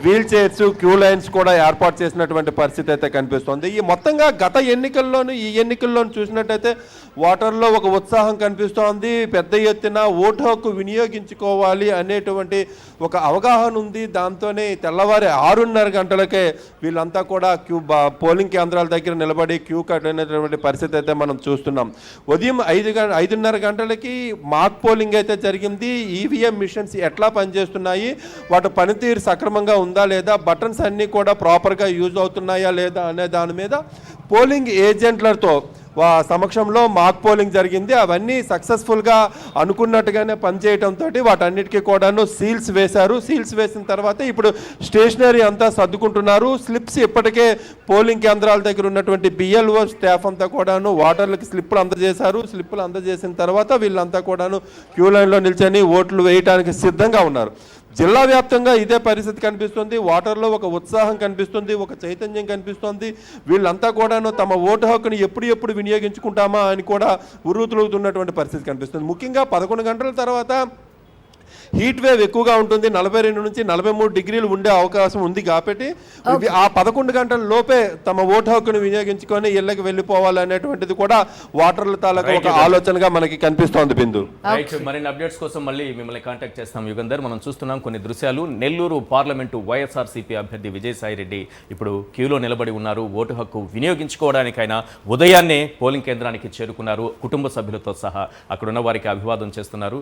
Wheel chairs, queue lines కూడా ఏర్పాటు చేసినటువంటి పరిస్థితి అయితే కనిపిస్తుంది. ఈ మొత్తంగా గత ఎన్నికల్లోనూ ఈ ఎన్నికల్లోనూ చూసినట్టయితే ఓటర్లో ఒక ఉత్సాహం కనిపిస్తోంది. పెద్ద ఎత్తున ఓటు హక్కు వినియోగించుకోవాలి అనేటువంటి ఒక అవగాహన ఉంది. దాంతోనే తెల్లవారి 6:30 గంటలకే వీళ్ళంతా కూడా పోలింగ్ కేంద్రాల దగ్గర నిలబడి క్యూ కట్టినటువంటి పరిస్థితి అయితే మనం చూస్తున్నాం. ఉదయం 5:30 గంటలకి మాక్ పోలింగ్ అయితే జరిగింది. ఈవీఎం మిషన్స్ ఎట్లా పనిచేస్తున్నాయి, వాటి పనితీరు సక్రమంగా ఉందా లేదా, బటన్స్ అన్నీ కూడా ప్రాపర్గా యూజ్ అవుతున్నాయా లేదా అనే దాని మీద పోలింగ్ ఏజెంట్లతో సమక్షంలో మాక్ పోలింగ్ జరిగింది. అవన్నీ సక్సెస్ఫుల్గా అనుకున్నట్టుగానే పనిచేయడంతో వాటన్నిటికీ కూడాను సీల్స్ వేశారు. సీల్స్ వేసిన తర్వాత ఇప్పుడు స్టేషనరీ అంతా సర్దుకుంటున్నారు. స్లిప్స్ ఇప్పటికే పోలింగ్ కేంద్రాల దగ్గర ఉన్నటువంటి బిఎల్ఓ స్టాఫ్ అంతా కూడాను ఓటర్లకి స్లిప్పులు అందజేశారు. స్లిప్పులు అందజేసిన తర్వాత వీళ్ళంతా కూడాను క్యూ లైన్లో నిల్చొని ఓట్లు వేయడానికి సిద్ధంగా ఉన్నారు. జిల్లా వ్యాప్తంగా ఇదే పరిస్థితి కనిపిస్తుంది. ఓటర్లో ఒక ఉత్సాహం కనిపిస్తుంది, ఒక చైతన్యం కనిపిస్తుంది. వీళ్ళంతా కూడాను తమ ఓటు హక్కుని ఎప్పుడు వినియోగించుకుంటామా అని కూడా ఉర్రూతులుగుతున్నటువంటి పరిస్థితి కనిపిస్తుంది. ముఖ్యంగా 11 గంటల తర్వాత హీట్ వేవ్ ఎక్కువగా ఉంటుంది. 42 నుంచి 43 డిగ్రీలు ఉండే అవకాశం ఉంది. కాబట్టి ఆ 11 గంటల లోపే తమ ఓటు హక్కును వినియోగించుకొని ఇళ్ళకి వెళ్ళిపోవాలనేటువంటిది కూడా ఓటర్ల తాలూకా ఒక ఆలోచనగా మనకి కనిపిస్తోంది. బిందు మరిన్ని అప్డేట్స్ కోసం మళ్ళీ మిమ్మల్ని కాంటాక్ట్ చేస్తాం యుగంధర్. మనం చూస్తున్నాం కొన్ని దృశ్యాలు. నెల్లూరు పార్లమెంటు వైఎస్ఆర్సీపీ అభ్యర్థి విజయసాయి రెడ్డి ఇప్పుడు క్యూలో నిలబడి ఉన్నారు. ఓటు హక్కు వినియోగించుకోవడానికైనా ఉదయాన్నే పోలింగ్ కేంద్రానికి చేరుకున్నారు. కుటుంబ సభ్యులతో సహా అక్కడున్న వారికి అభివాదం చేస్తున్నారు.